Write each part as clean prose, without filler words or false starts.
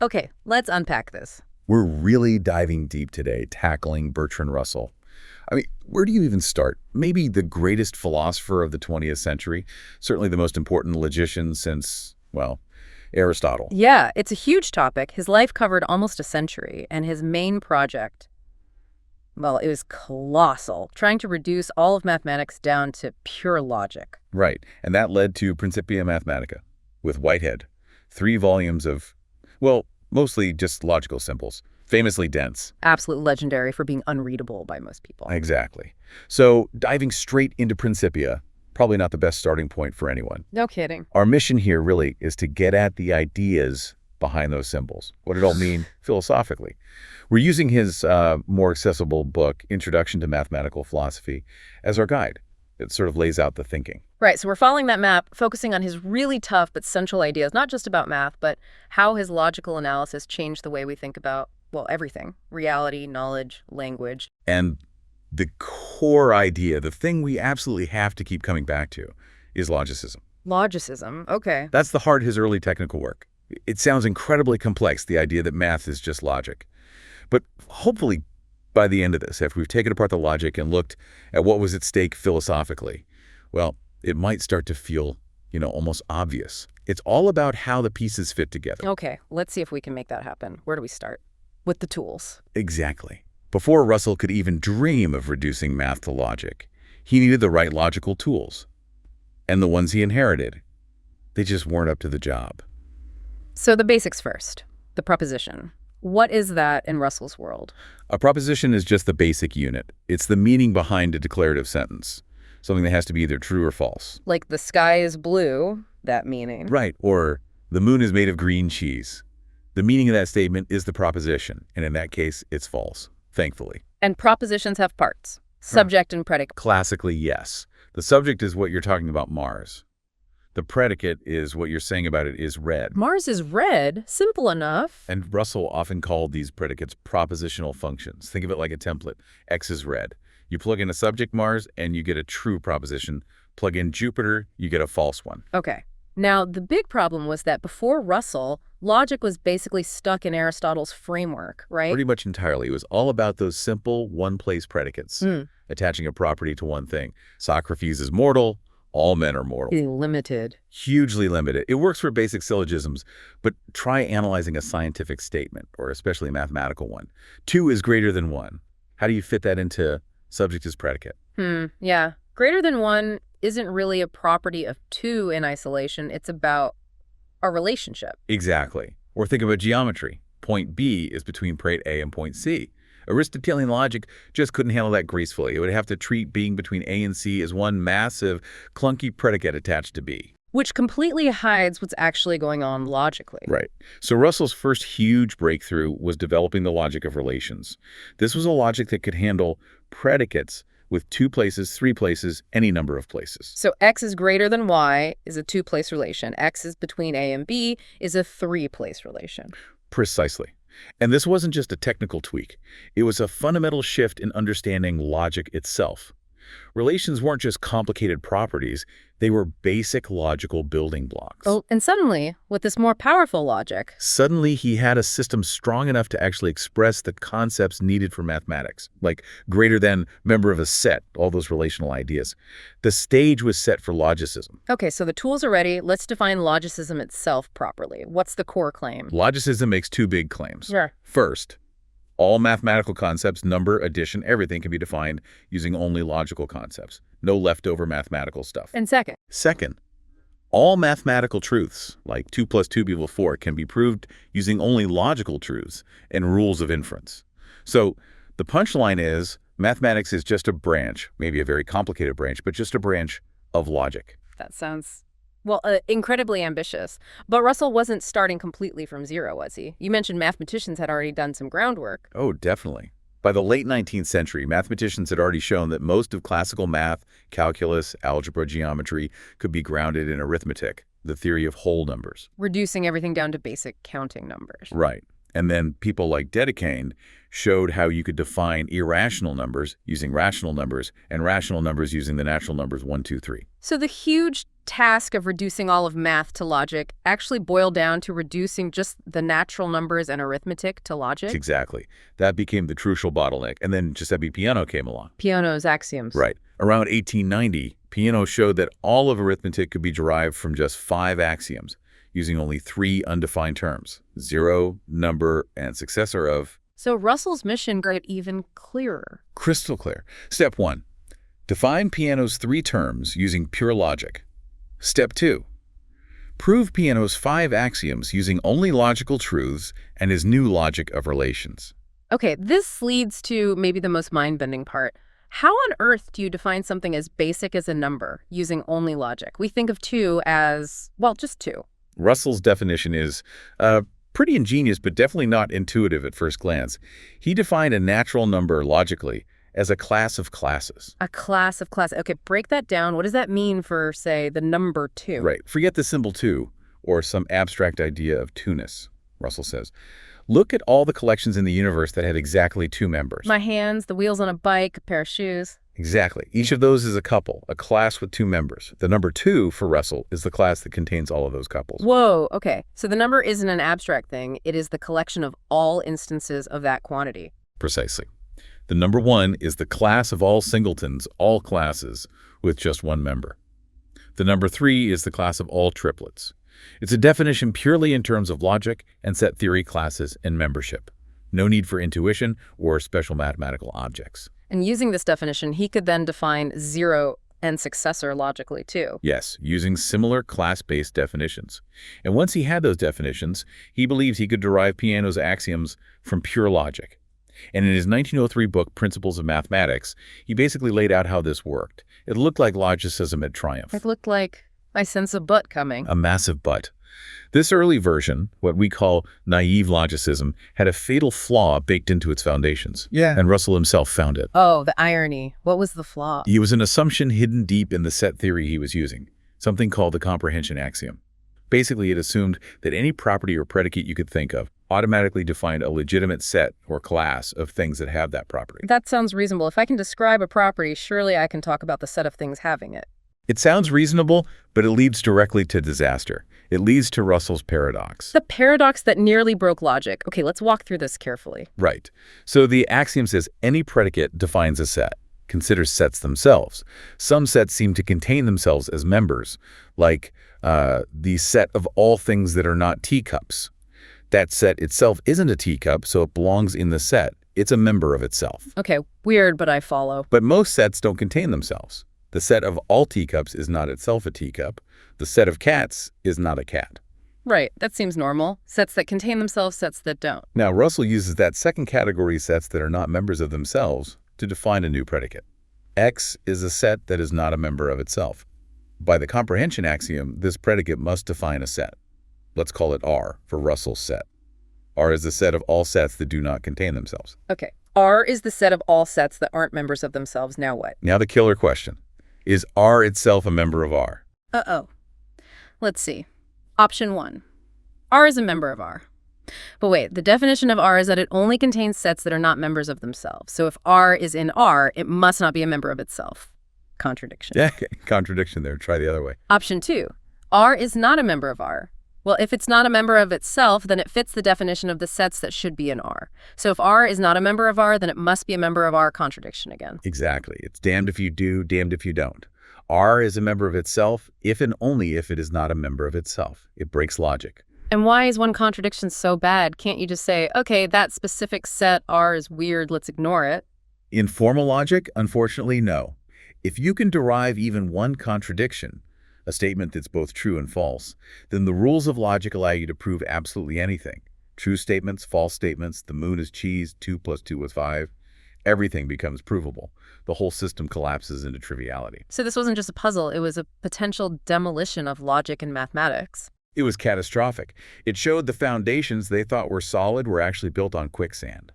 Okay, let's unpack this. We're really diving deep today, tackling Bertrand Russell. I mean, where do you even start? Maybe the greatest philosopher of the 20th century, certainly the most important logician since, well, Aristotle. Yeah, it's a huge topic. His life covered almost a century, and his main project, well, it was colossal, trying to reduce all of mathematics down to pure logic. Right, and that led to Principia Mathematica, with Whitehead. 3 volumes of, well, mostly just logical symbols, famously dense. Absolutely legendary for being unreadable by most people. Exactly. So diving straight into Principia, probably not the best starting point for anyone. No kidding. Our mission here really is to get at the ideas behind those symbols, what it all mean philosophically. We're using his more accessible book, Introduction to Mathematical Philosophy, as our guide. It sort of lays out the thinking. Right, so we're following that map, focusing on his really tough but central ideas, not just about math, but how his logical analysis changed the way we think about, well, everything. Reality, knowledge, language. And the core idea, the thing we absolutely have to keep coming back to, is logicism. Logicism, okay. That's the heart of his early technical work. It sounds incredibly complex, the idea that math is just logic. But hopefully, by the end of this, after we've taken apart the logic and looked at what was at stake philosophically, well, it might start to feel, almost obvious. It's all about how the pieces fit together. Okay, let's see if we can make that happen. Where do we start? With the tools. Exactly. Before Russell could even dream of reducing math to logic, he needed the right logical tools. And the ones he inherited, they just weren't up to the job. So the basics first. The proposition. What is that in Russell's world? A proposition is just the basic unit. It's the meaning behind a declarative sentence, something that has to be either true or false. Like the sky is blue, that meaning. Right, or the moon is made of green cheese. The meaning of that statement is the proposition, and in that case, it's false, thankfully. And propositions have parts, subject and predicate. Classically, yes. The subject is what you're talking about, Mars. The predicate is what you're saying about it is red. Mars is red, simple enough. And Russell often called these predicates propositional functions. Think of it like a template. X is red. You plug in a subject, Mars, and you get a true proposition. Plug in Jupiter, you get a false one. Okay. Now, the big problem was that before Russell, logic was basically stuck in Aristotle's framework, right? Pretty much entirely. It was all about those simple one-place predicates, attaching a property to one thing. Socrates is mortal. All men are mortal. Limited. Hugely limited. It works for basic syllogisms, but try analyzing a scientific statement, or especially a mathematical one. 2 is greater than 1. How do you fit that into subject as predicate? Yeah. Greater than 1 isn't really a property of 2 in isolation. It's about a relationship. Exactly. Or think about geometry. Point B is between point A and point C. Aristotelian logic just couldn't handle that gracefully. It would have to treat being between A and C as one massive, clunky predicate attached to B. Which completely hides what's actually going on logically. Right. So Russell's first huge breakthrough was developing the logic of relations. This was a logic that could handle predicates with 2 places, 3 places, any number of places. So X is greater than Y is a 2-place relation. X is between A and B is a 3-place relation. Precisely. And this wasn't just a technical tweak. It was a fundamental shift in understanding logic itself. Relations weren't just complicated properties. They were basic logical building blocks. Oh, and suddenly, with this more powerful logic, Suddenly, he had a system strong enough to actually express the concepts needed for mathematics, like greater than, member of a set, all those relational ideas. The stage was set for logicism. Okay, so the tools are ready. Let's define logicism itself properly. What's the core claim? Logicism makes 2 big claims. Sure. First, all mathematical concepts, number, addition, everything can be defined using only logical concepts. No leftover mathematical stuff. And second, All mathematical truths, like 2 + 2 = 4, can be proved using only logical truths and rules of inference. So the punchline is, mathematics is just a branch, maybe a very complicated branch, but just a branch of logic. that sounds, well, incredibly ambitious. But Russell wasn't starting completely from zero, was he? You mentioned mathematicians had already done some groundwork. Oh, definitely. By the late 19th century, mathematicians had already shown that most of classical math, calculus, algebra, geometry could be grounded in arithmetic, the theory of whole numbers. Reducing everything down to basic counting numbers. Right. And then people like Dedekind showed how you could define irrational numbers using rational numbers and rational numbers using the natural numbers 1, 2, 3. So the huge task of reducing all of math to logic actually boiled down to reducing just the natural numbers and arithmetic to logic? Exactly. That became the crucial bottleneck. And then Giuseppe Peano came along. Peano's axioms. Right. Around 1890, Peano showed that all of arithmetic could be derived from just 5 axioms, using only 3 undefined terms: 0, number, and successor of. So Russell's mission got even clearer. Crystal clear. Step 1. Define Peano's 3 terms using pure logic. Step 2. Prove Peano's 5 axioms using only logical truths and his new logic of relations. Okay, this leads to maybe the most mind-bending part. How on earth do you define something as basic as a number using only logic? We think of 2 as, well, just 2. Russell's definition is pretty ingenious, but definitely not intuitive at first glance. He defined a natural number logically as a class of classes. A class of classes. Okay, break that down. What does that mean for, say, the number 2? Right. Forget the symbol 2 or some abstract idea of two-ness, Russell says. Look at all the collections in the universe that have exactly 2 members. My hands, the wheels on a bike, a pair of shoes. Exactly. Each of those is a couple, a class with 2 members. The number 2 for Russell is the class that contains all of those couples. Whoa, okay. So the number isn't an abstract thing. It is the collection of all instances of that quantity. Precisely. The number 1 is the class of all singletons, all classes, with just 1 member. The number 3 is the class of all triplets. It's a definition purely in terms of logic and set theory classes and membership. No need for intuition or special mathematical objects. And using this definition, he could then define 0 and successor logically, too. Yes, using similar class-based definitions. And once he had those definitions, he believes he could derive Peano's axioms from pure logic. And in his 1903 book, Principles of Mathematics, he basically laid out how this worked. It looked like Logicism at triumph. It looked like I sense a butt coming. A massive butt. This early version, what we call naive logicism, had a fatal flaw baked into its foundations. Yeah. And Russell himself found it. Oh, the irony. What was the flaw? It was an assumption hidden deep in the set theory he was using, something called the comprehension axiom. Basically, it assumed that any property or predicate you could think of automatically defined a legitimate set or class of things that have that property. That sounds reasonable. If I can describe a property, surely I can talk about the set of things having it. It sounds reasonable, but it leads directly to disaster. It leads to Russell's paradox. The paradox that nearly broke logic. Okay, let's walk through this carefully. Right. So the axiom says any predicate defines a set. Consider sets themselves. Some sets seem to contain themselves as members, like the set of all things that are not teacups. That set itself isn't a teacup, so it belongs in the set. It's a member of itself. Okay, weird, but I follow. But most sets don't contain themselves. The set of all teacups is not itself a teacup. The set of cats is not a cat. Right, that seems normal. Sets that contain themselves, sets that don't. Now, Russell uses that second category, sets that are not members of themselves, to define a new predicate. X is a set that is not a member of itself. By the comprehension axiom, this predicate must define a set. Let's call it R for Russell's set. R is the set of all sets that do not contain themselves. Okay, R is the set of all sets that aren't members of themselves. Now what? Now the killer question. Is R itself a member of R? Uh-oh. Let's see. Option 1. R is a member of R. But wait, the definition of R is that it only contains sets that are not members of themselves. So if R is in R, it must not be a member of itself. Contradiction. Yeah, contradiction there. Try the other way. Option 2. R is not a member of R. Well, if it's not a member of itself, then it fits the definition of the sets that should be in R. So if R is not a member of R, then it must be a member of R. Contradiction again. Exactly. It's damned if you do, damned if you don't. R is a member of itself if and only if it is not a member of itself. It breaks logic. And why is one contradiction so bad? Can't you just say, okay, that specific set R is weird, let's ignore it? In formal logic, unfortunately, no. If you can derive even one contradiction, a statement that's both true and false, then the rules of logic allow you to prove absolutely anything. True statements, false statements, the moon is cheese, 2 + 2 = 5. Everything becomes provable. The whole system collapses into triviality. So this wasn't just a puzzle, it was a potential demolition of logic and mathematics. It was catastrophic. It showed the foundations they thought were solid were actually built on quicksand.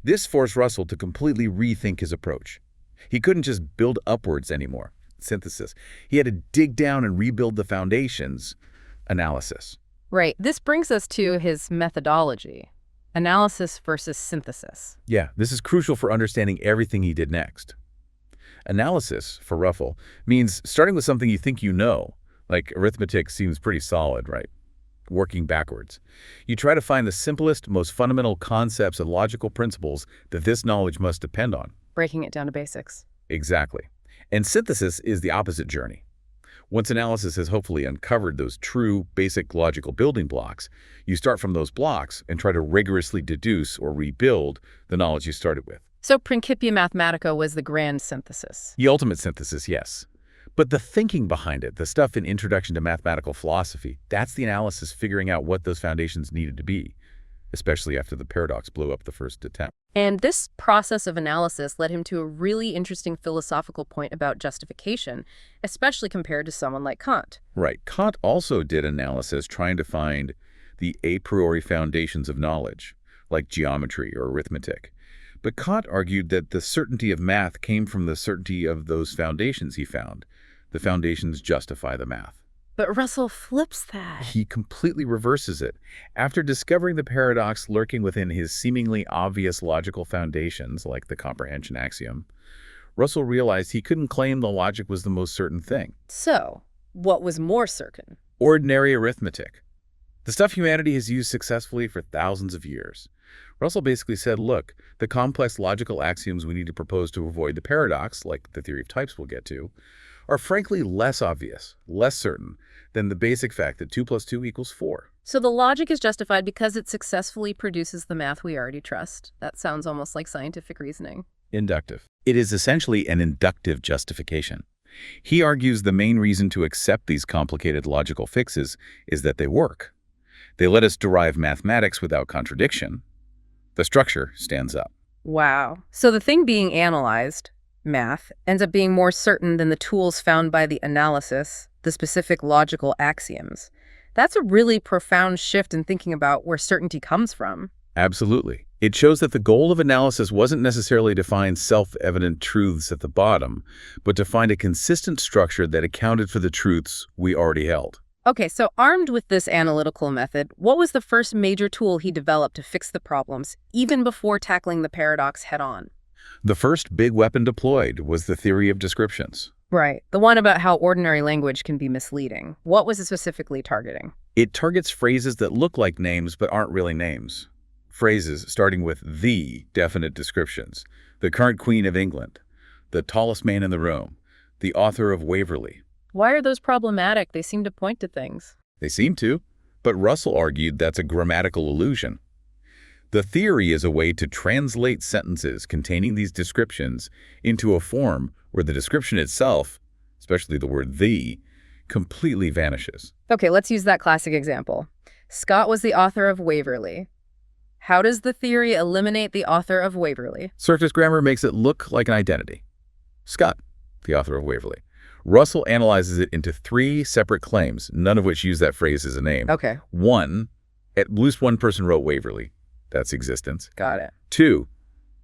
This forced Russell to completely rethink his approach. He couldn't just build upwards anymore. Synthesis. He had to dig down and rebuild the foundations. Analysis. Right. This brings us to his methodology. Analysis versus synthesis. Yeah, this is crucial for understanding everything he did next. Analysis, for Russell, means starting with something you think you know, like arithmetic seems pretty solid, right? Working backwards. You try to find the simplest, most fundamental concepts and logical principles that this knowledge must depend on. Breaking it down to basics. Exactly. And synthesis is the opposite journey. Once analysis has hopefully uncovered those true, basic logical building blocks, you start from those blocks and try to rigorously deduce or rebuild the knowledge you started with. So Principia Mathematica was the grand synthesis. The ultimate synthesis, yes. But the thinking behind it, the stuff in Introduction to Mathematical Philosophy, that's the analysis figuring out what those foundations needed to be, especially after the paradox blew up the first attempt. And this process of analysis led him to a really interesting philosophical point about justification, especially compared to someone like Kant. Right. Kant also did analysis trying to find the a priori foundations of knowledge, like geometry or arithmetic. But Kant argued that the certainty of math came from the certainty of those foundations he found. The foundations justify the math. But Russell flips that. He completely reverses it. After discovering the paradox lurking within his seemingly obvious logical foundations, like the comprehension axiom, Russell realized he couldn't claim the logic was the most certain thing. So, what was more certain? Ordinary arithmetic. The stuff humanity has used successfully for thousands of years. Russell basically said, look, the complex logical axioms we need to propose to avoid the paradox, like the theory of types we'll get to, are frankly less obvious, less certain, than the basic fact that 2 + 2 = 4. So the logic is justified because it successfully produces the math we already trust. That sounds almost like scientific reasoning. Inductive. It is essentially an inductive justification. He argues the main reason to accept these complicated logical fixes is that they work. They let us derive mathematics without contradiction. The structure stands up. Wow. So the thing being analyzed, math, ends up being more certain than the tools found by the analysis, the specific logical axioms. That's a really profound shift in thinking about where certainty comes from. Absolutely. It shows that the goal of analysis wasn't necessarily to find self-evident truths at the bottom, but to find a consistent structure that accounted for the truths we already held. Okay, so armed with this analytical method, what was the first major tool he developed to fix the problems, even before tackling the paradox head-on? The first big weapon deployed was the theory of descriptions. Right, the one about how ordinary language can be misleading. What was it specifically targeting? It targets phrases that look like names but aren't really names. Phrases starting with the definite descriptions, the current Queen of England, the tallest man in the room, the author of Waverley. Why are those problematic? They seem to point to things. They seem to, but Russell argued that's a grammatical illusion. The theory is a way to translate sentences containing these descriptions into a form where the description itself, especially the word the, completely vanishes. Okay, let's use that classic example. Scott was the author of Waverley. How does the theory eliminate the author of Waverley? Surface grammar makes it look like an identity. Scott, the author of Waverley. Russell analyzes it into 3 separate claims, none of which use that phrase as a name. Okay. 1, at least one person wrote Waverley. That's existence. Got it. 2,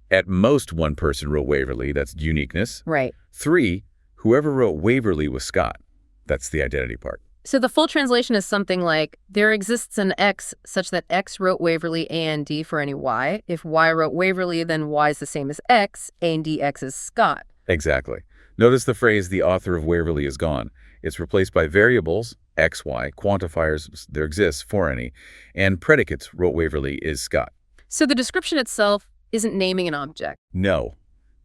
at most one person wrote Waverley. That's uniqueness. Right. 3, whoever wrote Waverley was Scott. That's the identity part. So the full translation is something like, there exists an X such that X wrote Waverley A and D for any Y. If Y wrote Waverley, then Y is the same as X, A and D X is Scott. Exactly. Notice the phrase, the author of Waverley is gone. It's replaced by variables, X, Y, quantifiers, there exists for any, and predicates, wrote Waverley is Scott. So the description itself isn't naming an object. No.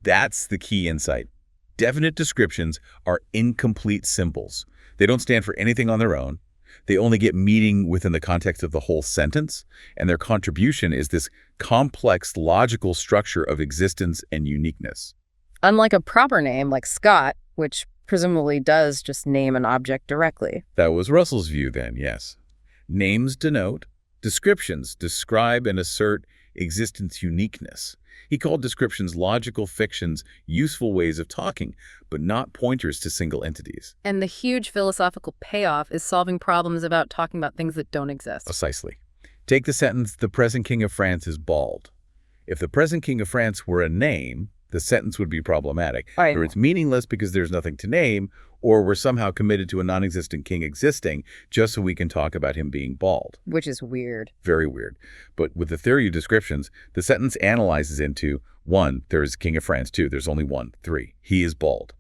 That's the key insight. Definite descriptions are incomplete symbols. They don't stand for anything on their own. They only get meaning within the context of the whole sentence, and their contribution is this complex logical structure of existence and uniqueness. Unlike a proper name like Scott, which presumably does just name an object directly. That was Russell's view then, yes. Names denote, descriptions describe and assert existence uniqueness. He called descriptions logical fictions, useful ways of talking, but not pointers to single entities. And the huge philosophical payoff is solving problems about talking about things that don't exist. Precisely. Take the sentence, the present king of France is bald. If the present king of France were a name, the sentence would be problematic. Right. Or it's meaningless because there's nothing to name, or we're somehow committed to a non-existent king existing just so we can talk about him being bald. Which is weird. Very weird. But with the theory of descriptions, the sentence analyzes into 1, there is a king of France. 2, there's only one. 3, he is bald.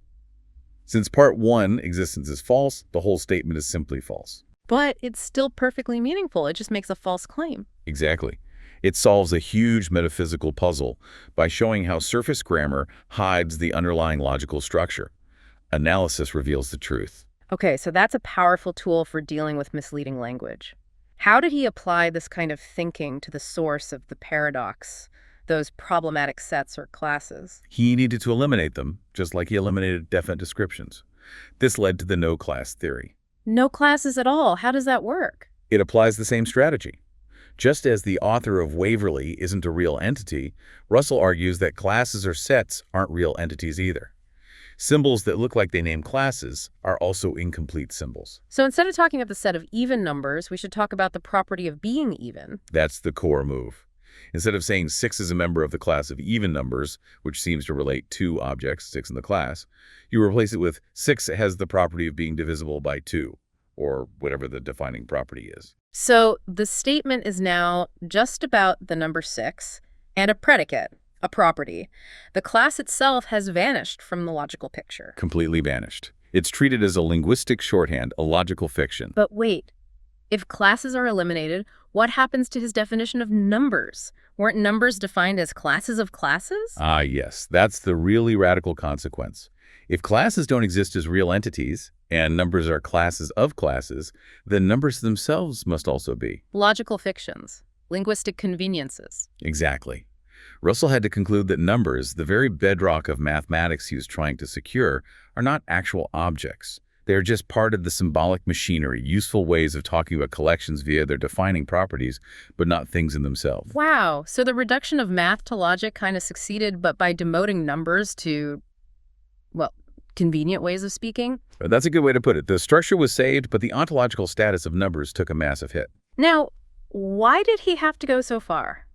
Since part 1, existence is false, the whole statement is simply false. But it's still perfectly meaningful. It just makes a false claim. Exactly. It solves a huge metaphysical puzzle by showing how surface grammar hides the underlying logical structure. Analysis reveals the truth. Okay, so that's a powerful tool for dealing with misleading language. How did he apply this kind of thinking to the source of the paradox, those problematic sets or classes? He needed to eliminate them, just like he eliminated definite descriptions. This led to the no-class theory. No classes at all. How does that work? It applies the same strategy. Just as the author of Waverley isn't a real entity, Russell argues that classes or sets aren't real entities either. Symbols that look like they name classes are also incomplete symbols. So instead of talking about the set of even numbers, we should talk about the property of being even. That's the core move. Instead of saying 6 is a member of the class of even numbers, which seems to relate to objects, 6 in the class, you replace it with 6 has the property of being divisible by 2, or whatever the defining property is. So the statement is now just about the number 6 and a predicate, a property. The class itself has vanished from the logical picture. Completely vanished. It's treated as a linguistic shorthand, a logical fiction. But wait, if classes are eliminated, what happens to his definition of numbers? Weren't numbers defined as classes of classes? Ah, yes. That's the really radical consequence. If classes don't exist as real entities, and numbers are classes of classes, then numbers themselves must also be. Logical fictions. Linguistic conveniences. Exactly. Russell had to conclude that numbers, the very bedrock of mathematics he was trying to secure, are not actual objects. They are just part of the symbolic machinery, useful ways of talking about collections via their defining properties, but not things in themselves. Wow, so the reduction of math to logic kind of succeeded, but by demoting numbers to, well, convenient ways of speaking? That's a good way to put it. The structure was saved, but the ontological status of numbers took a massive hit. Now, why did he have to go so far?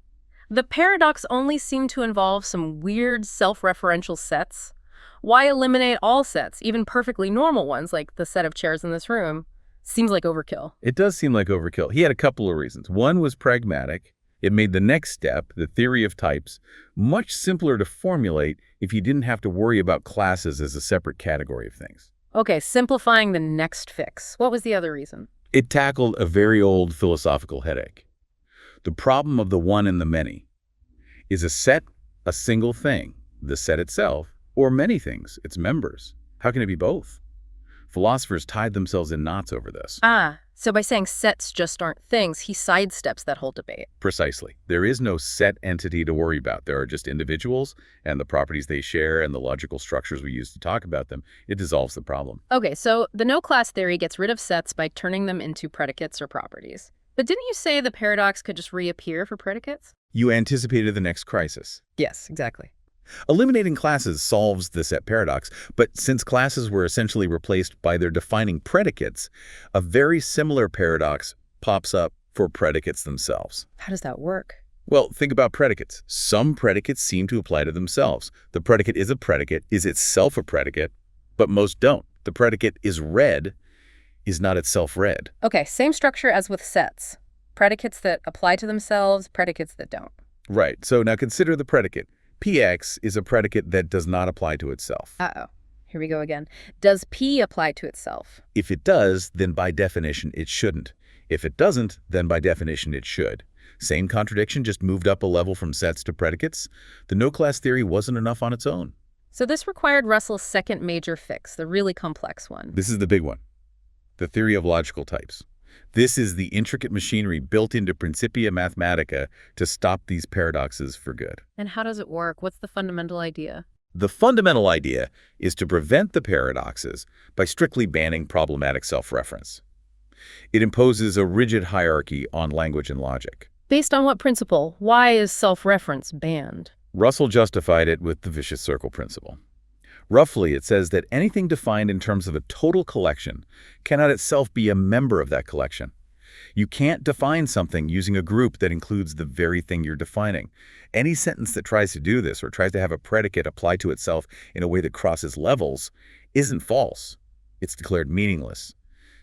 The paradox only seemed to involve some weird self-referential sets. Why eliminate all sets, even perfectly normal ones like the set of chairs in this room? Seems like overkill. It does seem like overkill. He had a couple of reasons. One was pragmatic. It made the next step, the theory of types, much simpler to formulate if you didn't have to worry about classes as a separate category of things. Okay, simplifying the next fix. What was the other reason? It tackled a very old philosophical headache. The problem of the one and the many. Is a set a single thing, the set itself, or many things, its members? How can it be both? Philosophers tied themselves in knots over this. So by saying sets just aren't things, he sidesteps that whole debate. Precisely. There is no set entity to worry about. There are just individuals and the properties they share and the logical structures we use to talk about them. It dissolves the problem. Okay, so the no-class theory gets rid of sets by turning them into predicates or properties. But didn't you say the paradox could just reappear for predicates? You anticipated the next crisis. Yes, exactly. Eliminating classes solves the set paradox, but since classes were essentially replaced by their defining predicates, a very similar paradox pops up for predicates themselves. How does that work? Well, think about predicates. Some predicates seem to apply to themselves. The predicate is a predicate, is itself a predicate, but most don't. The predicate is read is not itself read. Okay, same structure as with sets. Predicates that apply to themselves, predicates that don't. Right. So now consider the predicate. PX is a predicate that does not apply to itself. Uh-oh. Here we go again. Does P apply to itself? If it does, then by definition it shouldn't. If it doesn't, then by definition it should. Same contradiction, just moved up a level from sets to predicates. The no-class theory wasn't enough on its own. So this required Russell's second major fix, the really complex one. This is the big one. The theory of logical types. This is the intricate machinery built into Principia Mathematica to stop these paradoxes for good. And how does it work? What's the fundamental idea? The fundamental idea is to prevent the paradoxes by strictly banning problematic self-reference. It imposes a rigid hierarchy on language and logic. Based on what principle? Why is self-reference banned? Russell justified it with the vicious circle principle. Roughly, it says that anything defined in terms of a total collection cannot itself be a member of that collection. You can't define something using a group that includes the very thing you're defining. Any sentence that tries to do this or tries to have a predicate apply to itself in a way that crosses levels isn't false. It's declared meaningless,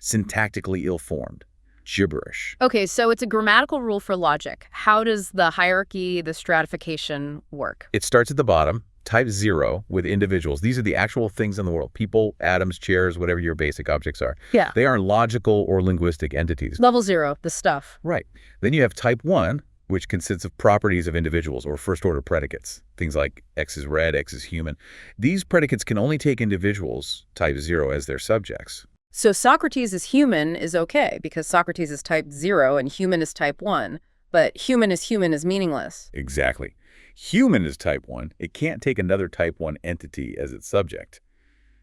syntactically ill-formed, gibberish. Okay, so it's a grammatical rule for logic. How does the hierarchy, the stratification work? It starts at the bottom, type 0, with individuals. These are the actual things in the world. People, atoms, chairs, whatever your basic objects are. Yeah. They aren't logical or linguistic entities. Level 0, the stuff. Right. Then you have type 1, which consists of properties of individuals or first-order predicates. Things like X is red, X is human. These predicates can only take individuals, type 0, as their subjects. So Socrates is human is okay because Socrates is type 0 and human is type 1, but human is meaningless. Exactly. Human is type 1. It can't take another type 1 entity as its subject.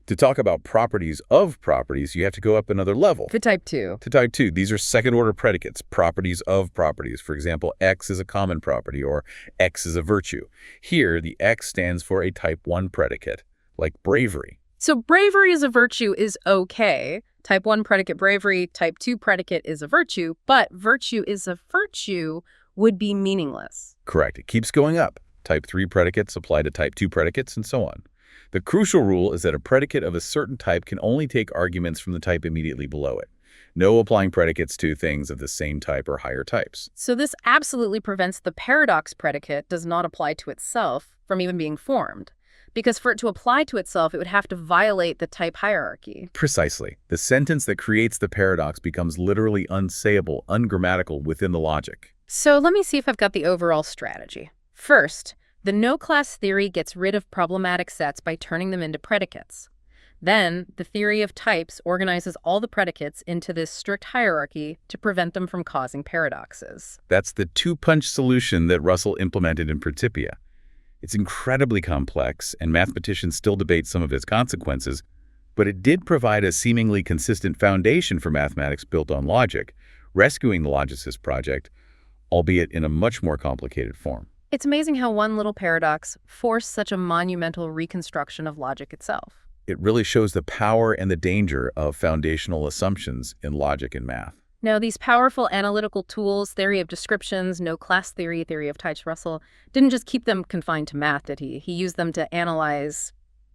To talk about properties of properties, you have to go up another level. To type 2. To type 2, these are second-order predicates, properties of properties. For example, X is a common property or X is a virtue. Here, the X stands for a type 1 predicate, like bravery. So bravery as a virtue is okay. Type 1 predicate bravery, type 2 predicate is a virtue, but virtue is a virtue would be meaningless. Correct. It keeps going up. Type 3 predicates apply to type 2 predicates, and so on. The crucial rule is that a predicate of a certain type can only take arguments from the type immediately below it. No applying predicates to things of the same type or higher types. So this absolutely prevents the paradox predicate does not apply to itself from even being formed. Because for it to apply to itself, it would have to violate the type hierarchy. Precisely. The sentence that creates the paradox becomes literally unsayable, ungrammatical within the logic. So let me see if I've got the overall strategy. First, the no-class theory gets rid of problematic sets by turning them into predicates. Then, the theory of types organizes all the predicates into this strict hierarchy to prevent them from causing paradoxes. That's the two-punch solution that Russell implemented in Principia. It's incredibly complex, and mathematicians still debate some of its consequences, but it did provide a seemingly consistent foundation for mathematics built on logic, rescuing the Logicism project, albeit in a much more complicated form. It's amazing how one little paradox forced such a monumental reconstruction of logic itself. It really shows the power and the danger of foundational assumptions in logic and math. Now, these powerful analytical tools, theory of descriptions, no-class theory, theory of types, Russell, didn't just keep them confined to math, did he? He used them to analyze,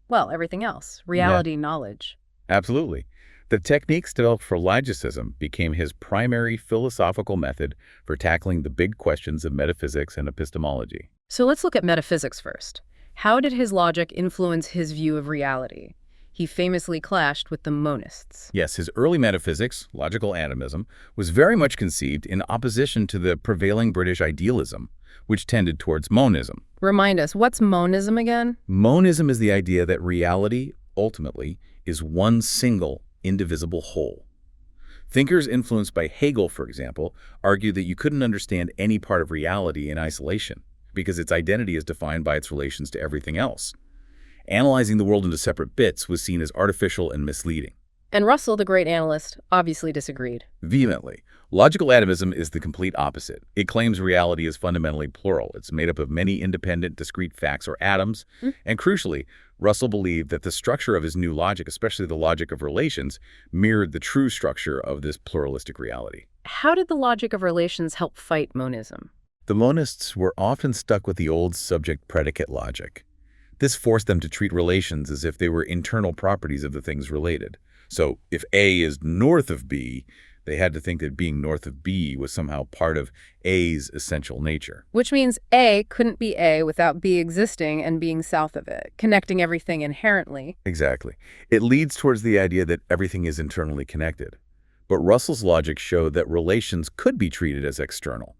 well, everything else, reality, knowledge. Absolutely. The techniques developed for Logicism became his primary philosophical method for tackling the big questions of metaphysics and epistemology. So let's look at metaphysics first. How did his logic influence his view of reality? He famously clashed with the monists. Yes, his early metaphysics, logical atomism, was very much conceived in opposition to the prevailing British idealism, which tended towards monism. Remind us, what's monism again? Monism is the idea that reality, ultimately, is one single, indivisible whole. Thinkers influenced by Hegel, for example, argued that you couldn't understand any part of reality in isolation, because its identity is defined by its relations to everything else. Analyzing the world into separate bits was seen as artificial and misleading. And Russell, the great analyst, obviously disagreed. Vehemently. Logical atomism is the complete opposite. It claims reality is fundamentally plural. It's made up of many independent, discrete facts or atoms. And crucially, Russell believed that the structure of his new logic, especially the logic of relations, mirrored the true structure of this pluralistic reality. How did the logic of relations help fight monism? The monists were often stuck with the old subject-predicate logic. This forced them to treat relations as if they were internal properties of the things related. So if A is north of B, they had to think that being north of B was somehow part of A's essential nature. Which means A couldn't be A without B existing and being south of it, connecting everything inherently. Exactly. It leads towards the idea that everything is internally connected. But Russell's logic showed that relations could be treated as external.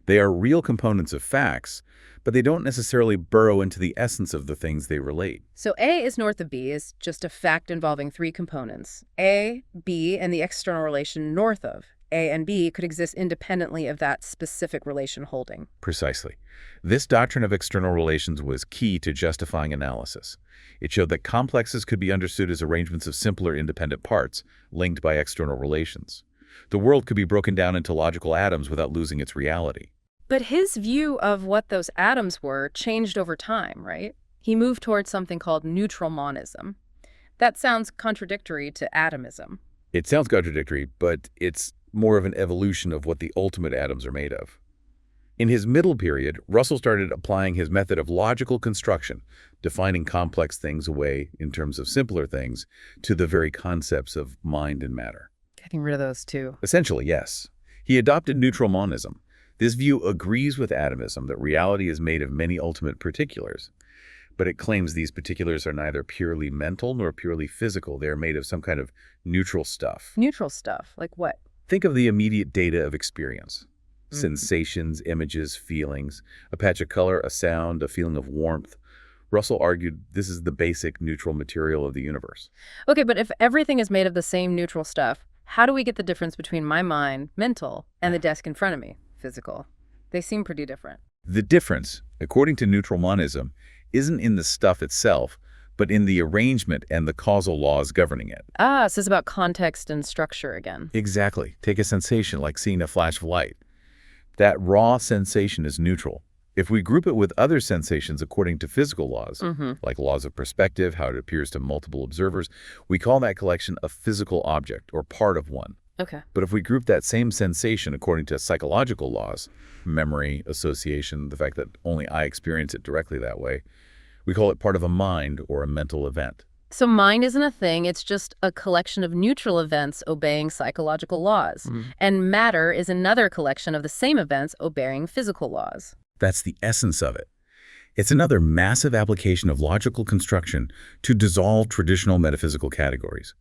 They are real components of facts, but they don't necessarily burrow into the essence of the things they relate. So A is north of B is just a fact involving three components. A, B, and the external relation north of. A and B could exist independently of that specific relation holding. Precisely. This doctrine of external relations was key to justifying analysis. It showed that complexes could be understood as arrangements of simpler independent parts, linked by external relations. The world could be broken down into logical atoms without losing its reality. But his view of what those atoms were changed over time, right? He moved towards something called neutral monism. That sounds contradictory to atomism. It sounds contradictory, but it's more of an evolution of what the ultimate atoms are made of. In his middle period, Russell started applying his method of logical construction, defining complex things away in terms of simpler things to the very concepts of mind and matter. Getting rid of those too. Essentially, yes. He adopted neutral monism. This view agrees with atomism that reality is made of many ultimate particulars, but it claims these particulars are neither purely mental nor purely physical. They are made of some kind of neutral stuff. Neutral stuff? Like what? Think of the immediate data of experience. Sensations, images, feelings, a patch of color, a sound, a feeling of warmth. Russell argued this is the basic neutral material of the universe. Okay, but if everything is made of the same neutral stuff, how do we get the difference between my mind, mental, and the desk in front of me, physical? They seem pretty different. The difference, according to neutral monism, isn't in the stuff itself, but in the arrangement and the causal laws governing it. Ah, so it's about context and structure again. Exactly. Take a sensation like seeing a flash of light. That raw sensation is neutral. If we group it with other sensations according to physical laws, like laws of perspective, how it appears to multiple observers, we call that collection a physical object or part of one. Okay. But if we group that same sensation according to psychological laws, memory, association, the fact that only I experience it directly that way, we call it part of a mind or a mental event. So mind isn't a thing, it's just a collection of neutral events obeying psychological laws. And matter is another collection of the same events obeying physical laws. That's the essence of it. It's another massive application of logical construction to dissolve traditional metaphysical categories.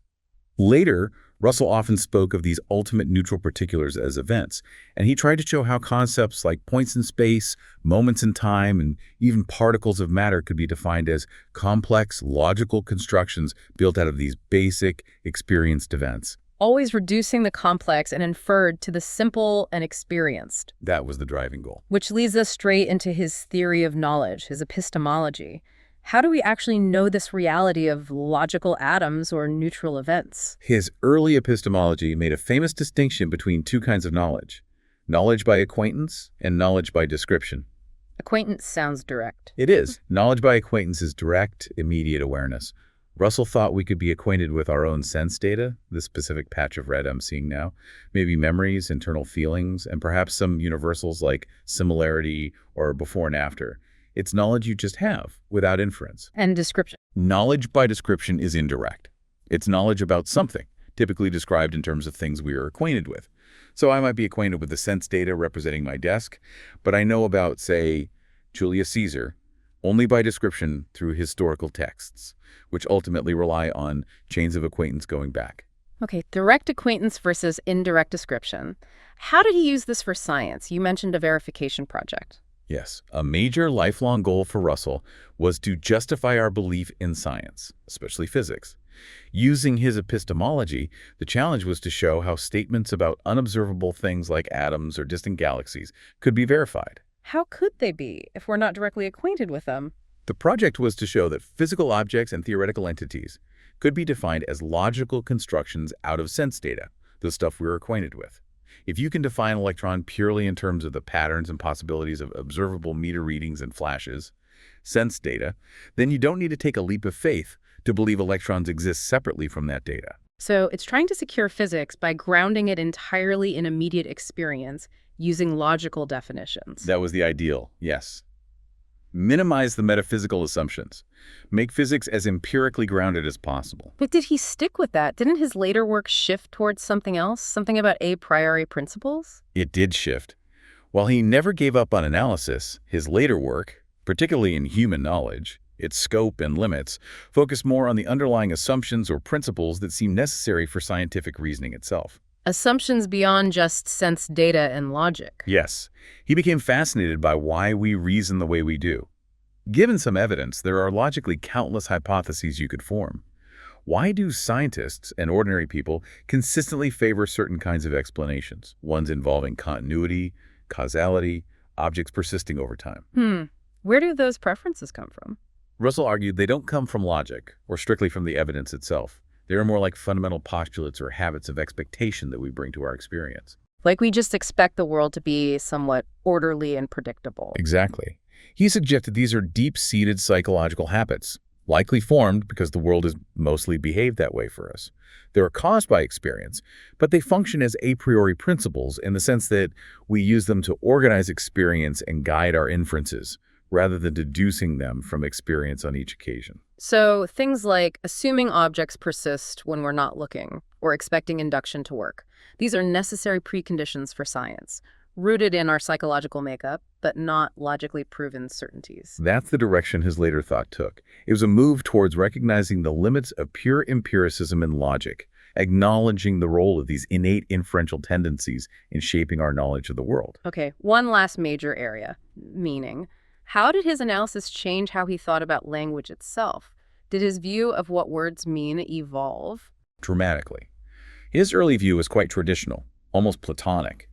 Later, Russell often spoke of these ultimate neutral particulars as events, and he tried to show how concepts like points in space, moments in time, and even particles of matter could be defined as complex, logical constructions built out of these basic, experienced events. Always reducing the complex and inferred to the simple and experienced. That was the driving goal. Which leads us straight into his theory of knowledge, his epistemology. How do we actually know this reality of logical atoms or neutral events? His early epistemology made a famous distinction between two kinds of knowledge: knowledge by acquaintance and knowledge by description. Acquaintance sounds direct. It is. Knowledge by acquaintance is direct, immediate awareness. Russell thought we could be acquainted with our own sense data, this specific patch of red I'm seeing now, maybe memories, internal feelings, and perhaps some universals like similarity or before and after. It's knowledge you just have, without inference. And description. Knowledge by description is indirect. It's knowledge about something, typically described in terms of things we are acquainted with. So I might be acquainted with the sense data representing my desk, but I know about, say, Julius Caesar only by description through historical texts, which ultimately rely on chains of acquaintance going back. Okay, direct acquaintance versus indirect description. How did he use this for science? You mentioned a verification project. Yes, a major lifelong goal for Russell was to justify our belief in science, especially physics. Using his epistemology, the challenge was to show how statements about unobservable things like atoms or distant galaxies could be verified. How could they be if we're not directly acquainted with them? The project was to show that physical objects and theoretical entities could be defined as logical constructions out of sense data, the stuff we're acquainted with. If you can define an electron purely in terms of the patterns and possibilities of observable meter readings and flashes, sense data, then you don't need to take a leap of faith to believe electrons exist separately from that data. So it's trying to secure physics by grounding it entirely in immediate experience using logical definitions. That was the ideal, yes. Minimize the metaphysical assumptions. Make physics as empirically grounded as possible. But did he stick with that? Didn't his later work shift towards something else? Something about a priori principles? It did shift. While he never gave up on analysis, his later work, particularly in human knowledge, its scope and limits, focused more on the underlying assumptions or principles that seem necessary for scientific reasoning itself. Assumptions beyond just sense data and logic. Yes, he became fascinated by why we reason the way we do. Given some evidence, there are logically countless hypotheses you could form. Why do scientists and ordinary people consistently favor certain kinds of explanations, ones involving continuity, causality, objects persisting over time? Where do those preferences come from? Russell argued they don't come from logic or strictly from the evidence itself. They are more like fundamental postulates or habits of expectation that we bring to our experience. Like we just expect the world to be somewhat orderly and predictable. Exactly. He suggested these are deep-seated psychological habits. likely formed because the world has mostly behaved that way for us. They are caused by experience, but they function as a priori principles in the sense that we use them to organize experience and guide our inferences, rather than deducing them from experience on each occasion. So things like assuming objects persist when we're not looking, or expecting induction to work. These are necessary preconditions for science, rooted in our psychological makeup, but not logically proven certainties. That's the direction his later thought took. It was a move towards recognizing the limits of pure empiricism and logic, acknowledging the role of these innate inferential tendencies in shaping our knowledge of the world. Okay, one last major area, meaning. How did his analysis change how he thought about language itself? Did his view of what words mean evolve? Dramatically. His early view was quite traditional, almost Platonic.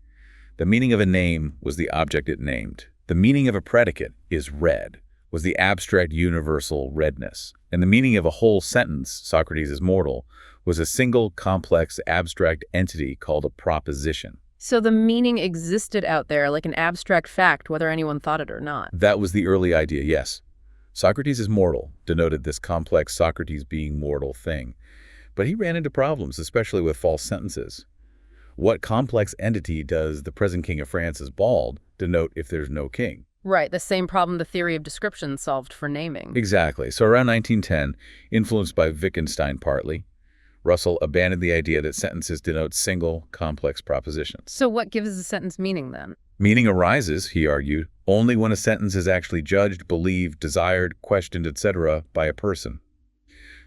The meaning of a name was the object it named. The meaning of a predicate is red, was the abstract universal redness. And the meaning of a whole sentence, Socrates is mortal, was a single complex abstract entity called a proposition. So the meaning existed out there like an abstract fact, whether anyone thought it or not. That was the early idea, yes. Socrates is mortal denoted this complex Socrates being mortal thing. But he ran into problems, especially with false sentences. What complex entity does the present king of France is bald denote if there's no king? Right, the same problem the theory of description solved for naming. Exactly. So around 1910, influenced by Wittgenstein partly, Russell abandoned the idea that sentences denote single, complex propositions. So what gives a sentence meaning then? Meaning arises, he argued, only when a sentence is actually judged, believed, desired, questioned, etc. by a person.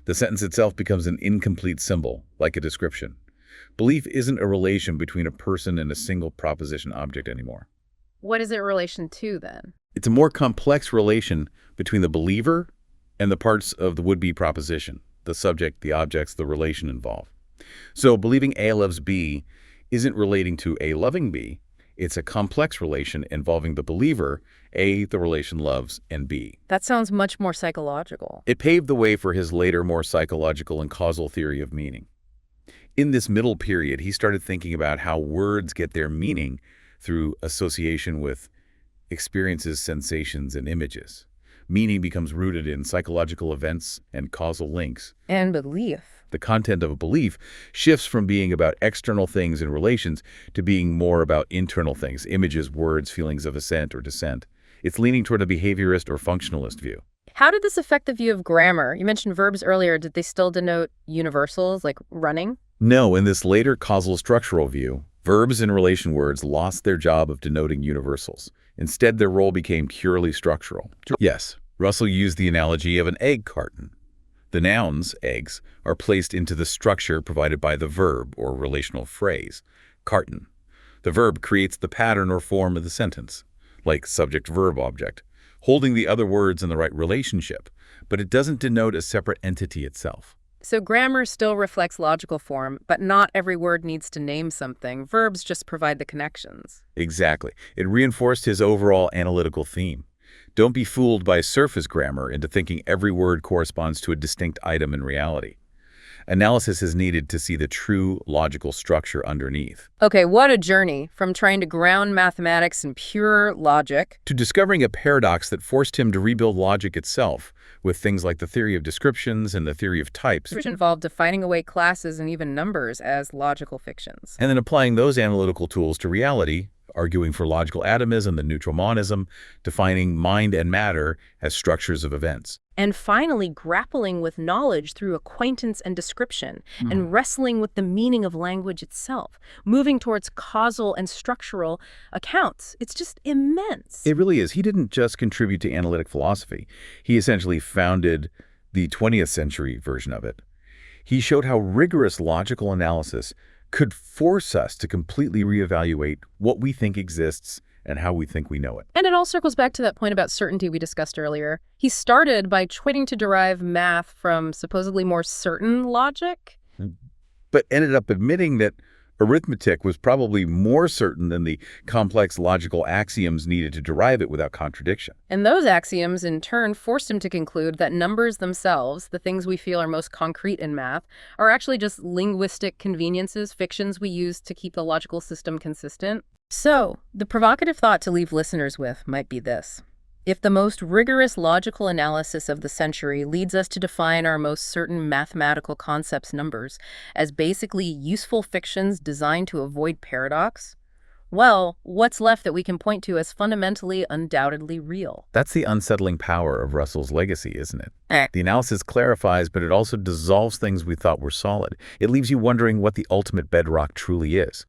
The sentence itself becomes an incomplete symbol, like a description. Belief isn't a relation between a person and a single proposition object anymore. What is it relation to then? It's a more complex relation between the believer and the parts of the would-be proposition, the subject, the objects, the relation involved. So believing A loves B isn't relating to A loving B. It's a complex relation involving the believer, A, the relation loves, and B. That sounds much more psychological. It paved the way for his later, more psychological and causal theory of meaning. In this middle period, he started thinking about how words get their meaning through association with experiences, sensations, and images. Meaning becomes rooted in psychological events and causal links. And belief. The content of a belief shifts from being about external things and relations to being more about internal things, images, words, feelings of assent or dissent. It's leaning toward a behaviorist or functionalist view. How did this affect the view of grammar? You mentioned verbs earlier. Did they still denote universals, like running? No, in this later causal structural view, verbs and relation words lost their job of denoting universals. Instead, their role became purely structural. Yes, Russell used the analogy of an egg carton. The nouns, eggs, are placed into the structure provided by the verb or relational phrase, carton. The verb creates the pattern or form of the sentence, like subject-verb-object, holding the other words in the right relationship, but it doesn't denote a separate entity itself. So grammar still reflects logical form, but not every word needs to name something. Verbs just provide the connections. Exactly. It reinforced his overall analytical theme. Don't be fooled by surface grammar into thinking every word corresponds to a distinct item in reality. Analysis is needed to see the true logical structure underneath. Okay, what a journey from trying to ground mathematics in pure logic To discovering a paradox that forced him to rebuild logic itself with things like the theory of descriptions and the theory of types, which involved defining away classes and even numbers as logical fictions. and then applying those analytical tools to reality, arguing for logical atomism, the neutral monism, defining mind and matter as structures of events. And finally, grappling with knowledge through acquaintance and description, and wrestling with the meaning of language itself, moving towards causal and structural accounts. It's just immense. It really is. He didn't just contribute to analytic philosophy. He essentially founded the 20th century version of it. He showed how rigorous logical analysis could force us to completely reevaluate what we think exists and how we think we know it. And it all circles back to that point about certainty we discussed earlier. He started by trying to derive math from supposedly more certain logic. But ended up admitting that arithmetic was probably more certain than the complex logical axioms needed to derive it without contradiction. And those axioms, in turn, forced him to conclude that numbers themselves, the things we feel are most concrete in math, are actually just linguistic conveniences, fictions we use to keep the logical system consistent. So, the provocative thought to leave listeners with might be this. If the most rigorous logical analysis of the century leads us to define our most certain mathematical concepts, numbers, as basically useful fictions designed to avoid paradox, well, what's left that we can point to as fundamentally, undoubtedly real? That's the unsettling power of Russell's legacy, isn't it? Eh. The analysis clarifies, but it also dissolves things we thought were solid. It leaves you wondering what the ultimate bedrock truly is.